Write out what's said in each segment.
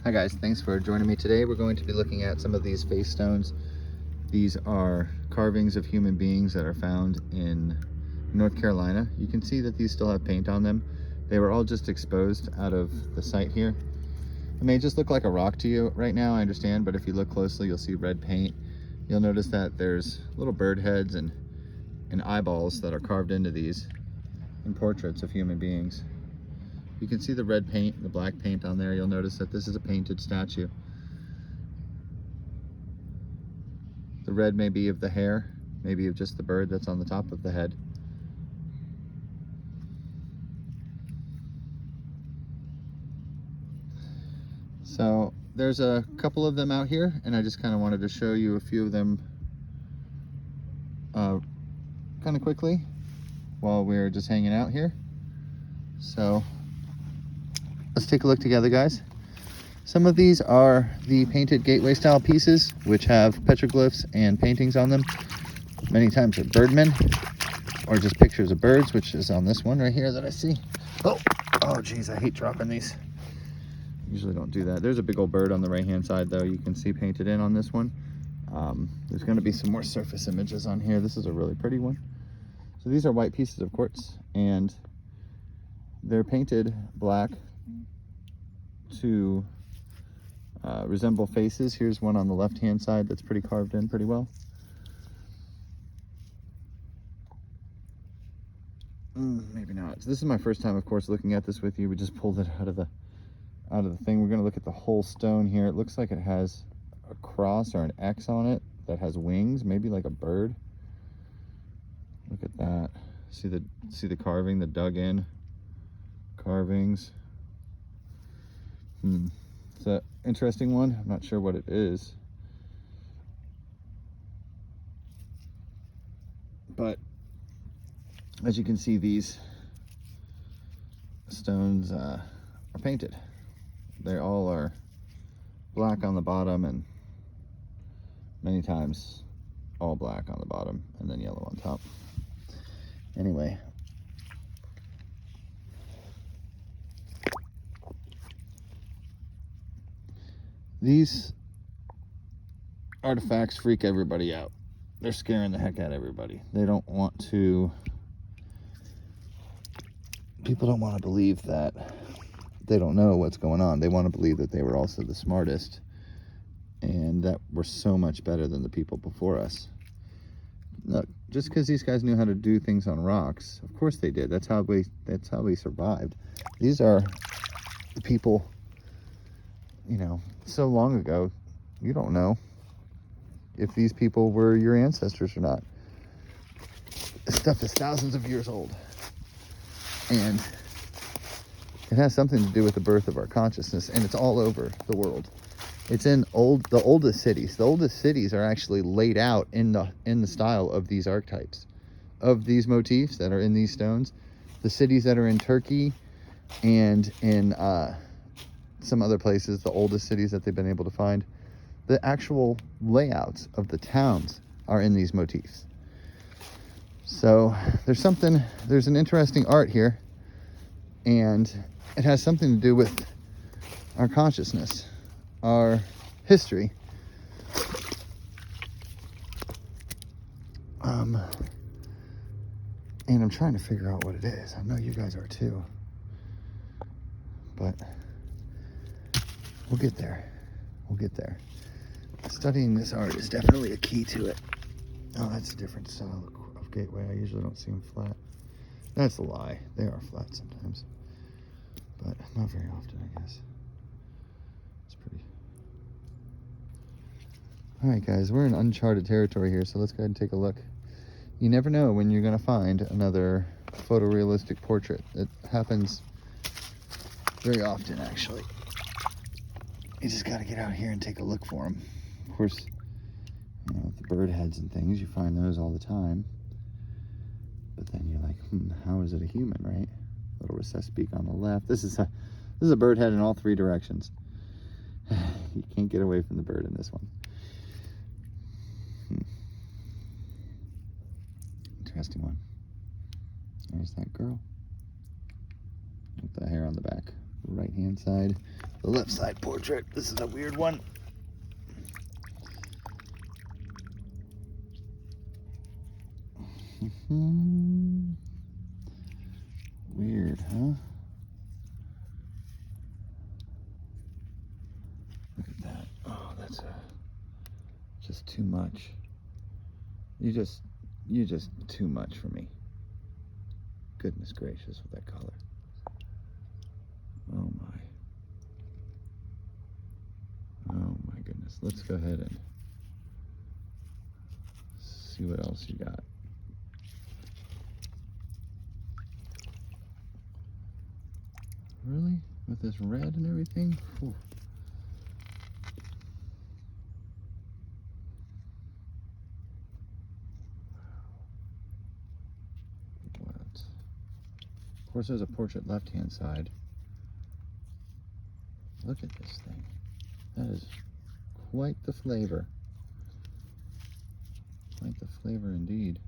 Hi guys, thanks for joining me today. We're going to be looking at some of these face stones. These are carvings of human beings that are found in North Carolina. You can see that these still have paint on them. They were all just exposed out of the site here. It may just look like a rock to you right now, I understand, but if you look closely, you'll see red paint. You'll notice that there's little bird heads and eyeballs that are carved into these in portraits of human beings. You can see the red paint, the black paint on there. You'll notice that this is a painted statue. The red may be of the hair, maybe of just the bird that's on the top of the head. So there's a couple of them out here, and I just kind of wanted to show you a few of them kind of quickly while we're just hanging out here. So let's take a look together, guys. Some of these are the painted gateway style pieces, which have petroglyphs and paintings on them. Many times they're birdmen or just pictures of birds, which is on this one right here that I see. Oh geez, I hate dropping these. Usually don't do that. There's a big old bird on the right hand side though, you can see painted in on this one. There's going to be some more surface images on here. This is a really pretty one. So these are white pieces of quartz, and they're painted black to resemble faces. Here's one on the left hand side that's pretty carved in pretty well. Maybe not. So this is my first time, of course, looking at this with you. We just pulled it out of the thing. We're going to look at the whole stone here. It looks like it has a cross or an X on it that has wings, maybe like a bird. Look at that. See the carving, the dug in carvings. It's an interesting one. I'm not sure what it is, but as you can see, these stones are painted. They all are black on the bottom, and many times all black on the bottom and then yellow on top. Anyway, these artifacts freak everybody out. They're scaring the heck out of everybody. They don't want to, people don't want to believe that they don't know what's going on. They want to believe that they were also the smartest and that we're so much better than the people before us. Look, just because these guys knew how to do things on rocks, of course they did. That's how we survived. These are the people, you know, so long ago, you don't know if these people were your ancestors or not. This stuff is thousands of years old, and it has something to do with the birth of our consciousness, and it's all over the world. It's in the oldest cities. The oldest cities are actually laid out in the style of these archetypes, of these motifs that are in these stones. The cities that are in Turkey and in some other places, the oldest cities that they've been able to find, the actual layouts of the towns are in these motifs. So there's an interesting art here, and it has something to do with our consciousness, our history. And I'm trying to figure out what it is. I know you guys are too, but we'll get there. We'll get there. Studying this art is definitely a key to it. Oh, that's a different style of gateway. I usually don't see them flat. That's a lie. They are flat sometimes, but not very often, I guess. It's pretty. All right, guys, we're in uncharted territory here, so let's go ahead and take a look. You never know when you're going to find another photorealistic portrait. It happens very often, actually. You just got to get out here and take a look for them. Of course, you know, the bird heads and things, you find those all the time. But then you're like, how is it a human, right? Little recessed beak on the left. This is a bird head in all three directions. You can't get away from the bird in this one. Interesting one. There's that girl with the hair on the back. Right hand side. The left side portrait. This is a weird one. Weird, huh? Look at that. Oh, that's just too much. You're just too much for me. Goodness gracious with that color. Oh my. Oh my goodness. Let's go ahead and see what else you got. Really? With this red and everything? Whew. What? Of course, there's a portrait left-hand side. Look at this thing. That is quite the flavor. Quite the flavor indeed.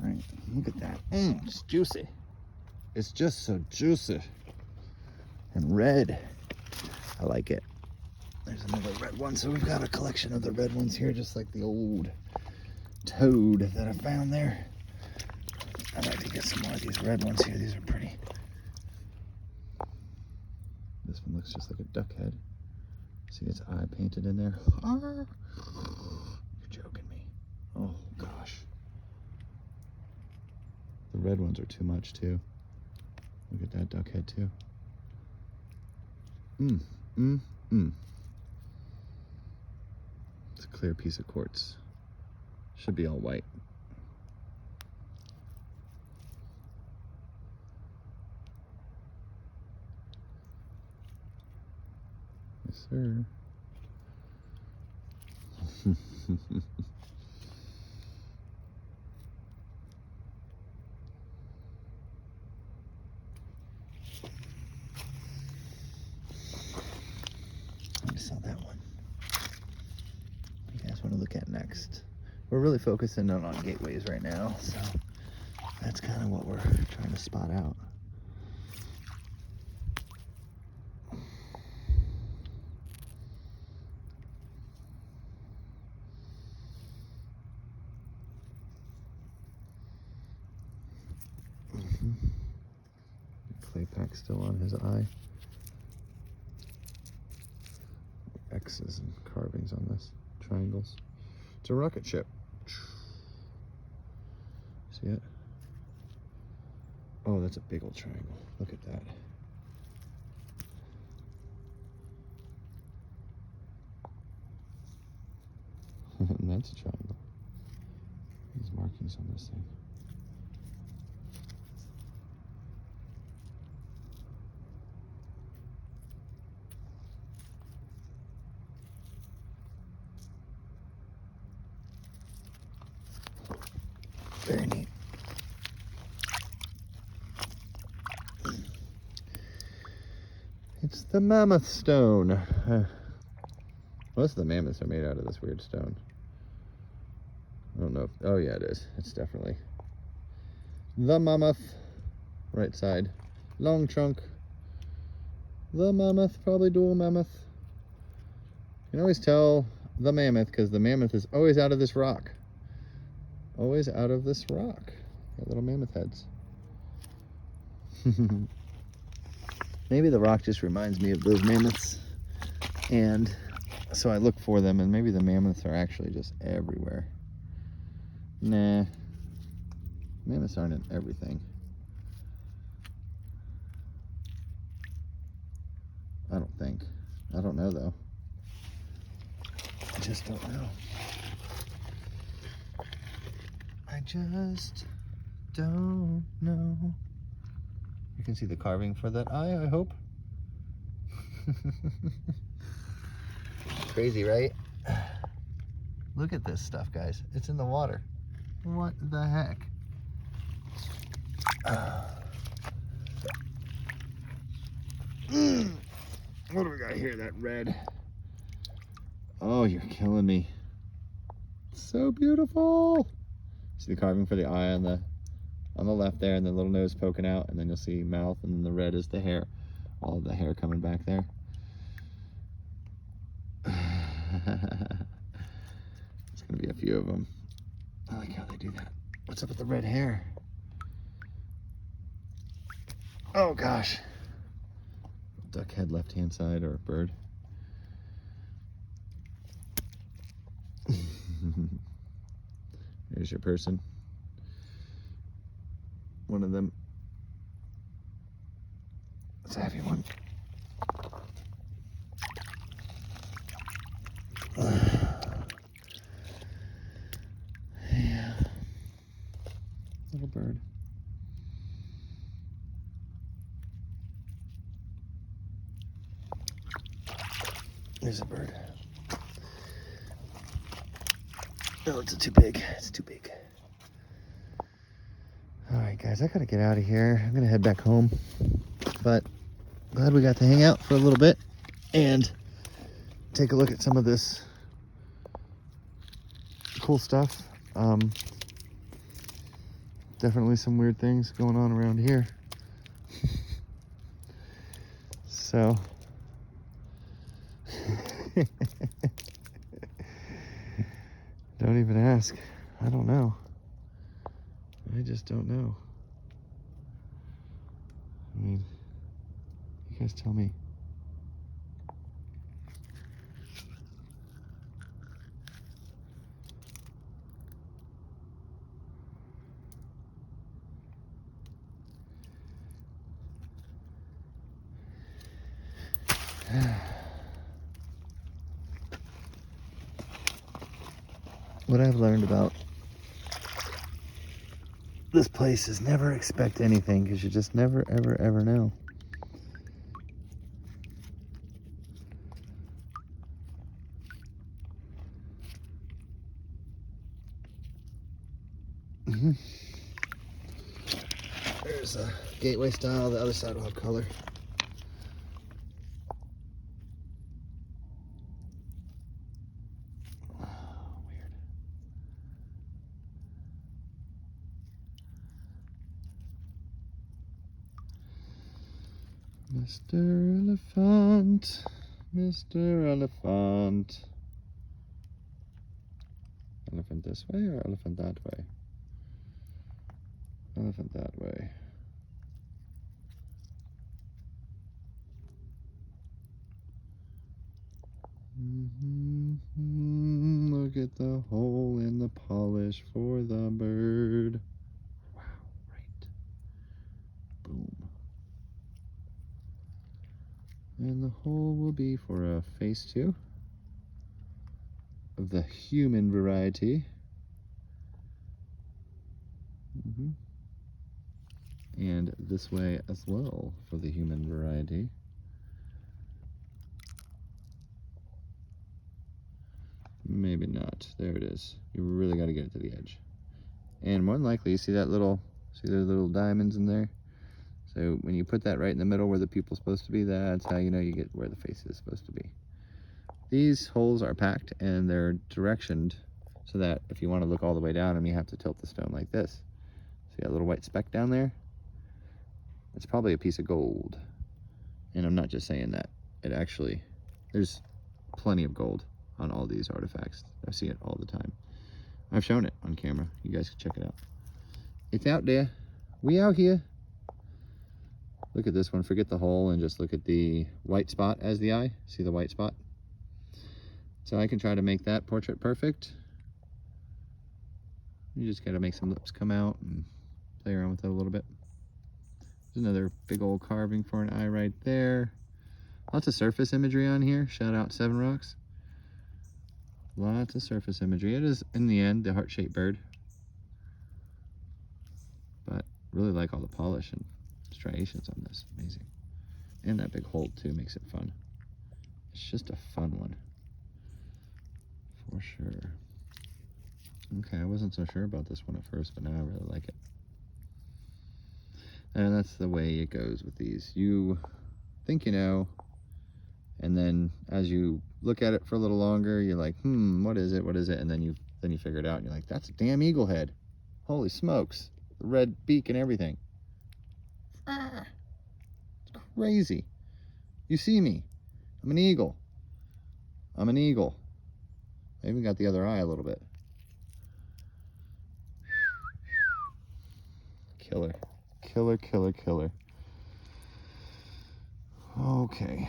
All right, look at that. It's juicy. It's just so juicy. And red. I like it. There's another red one. So we've got a collection of the red ones here, just like the old toad that I found there. I'd like to get some more of these red ones here. These are pretty. This one looks just like a duck head. See its eye painted in there? Ah, you're joking me. Oh gosh. The red ones are too much too. Look at that duck head too. It's a clear piece of quartz. Should be all white. Yes, sir. I saw that one. What do you guys want to look at next? We're really focusing on gateways right now, so that's kind of what we're trying to spot out. Clay pack still on his eye. X's and carvings on this. Triangles. It's a rocket ship. See it? Oh, that's a big old triangle. Look at that. And that's a triangle. These markings on this thing. Very neat. It's the mammoth stone. Most of the mammoths are made out of this weird stone. I don't know if, oh yeah it is. It's definitely the mammoth. Right side. Long trunk. The mammoth, probably dual mammoth. You can always tell the mammoth because the mammoth is always out of this rock. Always out of this rock. Got little mammoth heads. Maybe the rock just reminds me of those mammoths. And so I look for them, and maybe the mammoths are actually just everywhere. Nah. Mammoths aren't in everything. I don't think. I don't know though. I just don't know. I just don't know. You can see the carving for that eye, I hope. Crazy, right? Look at this stuff, guys. It's in the water. What the heck? What do we got here? That red. Oh, you're killing me. So beautiful. See the carving for the eye on the on the left there, and the little nose poking out, and then you'll see mouth, and then the red is the hair. All of the hair coming back there. There's gonna be a few of them. I like how they do that. What's up with the red hair? Oh gosh. Duck head left hand side, or bird. Here's your person. One of them. It's a heavy one. Yeah. Little bird. There's a bird. No, it's too big. It's too big. All right, guys, I gotta get out of here. I'm gonna head back home, but glad we got to hang out for a little bit and take a look at some of this cool stuff. Definitely some weird things going on around here. So don't even ask. I don't know. I just don't know. I mean, you guys tell me. What I've learned about this place is never expect anything, because you just never, ever, ever know. There's a gateway style. The other side will have color. Mr. Elephant, Mr. Elephant. Elephant this way or elephant that way? Elephant that way. Look at the hole in the polish for the bird. Wow, right. Boom. And the hole will be for a face too, of the human variety. And this way as well for the human variety. Maybe not. There it is. You really got to get it to the edge. And more than likely, you see that little, see those little diamonds in there? So when you put that right in the middle where the pupil's supposed to be, that's how you know you get where the face is supposed to be. These holes are packed and they're directioned so that if you want to look all the way down, you have to tilt the stone like this. See that little white speck down there? It's probably a piece of gold. And I'm not just saying that. It actually, there's plenty of gold on all these artifacts. I see it all the time. I've shown it on camera. You guys can check it out. It's out there. We out here. Look at this one. Forget the hole and just look at the white spot as the eye. See the white spot? So I can try to make that portrait perfect. You just got to make some lips come out and play around with it a little bit. There's another big old carving for an eye right there. Lots of surface imagery on here. Shout out Seven Rocks. Lots of surface imagery. It is, in the end, the heart-shaped bird. But really like all the polish and striations on this. Amazing. And that big hole, too, makes it fun. It's just a fun one. For sure. Okay, I wasn't so sure about this one at first, but now I really like it. And that's the way it goes with these. You think you know, and then as you look at it for a little longer, you're like, what is it? What is it? And then you figure it out, and you're like, that's a damn eagle head. Holy smokes. The red beak and everything. Ah, it's crazy. You see me. I'm an eagle. I'm an eagle. I even got the other eye a little bit. Killer. Killer, killer, killer. Okay.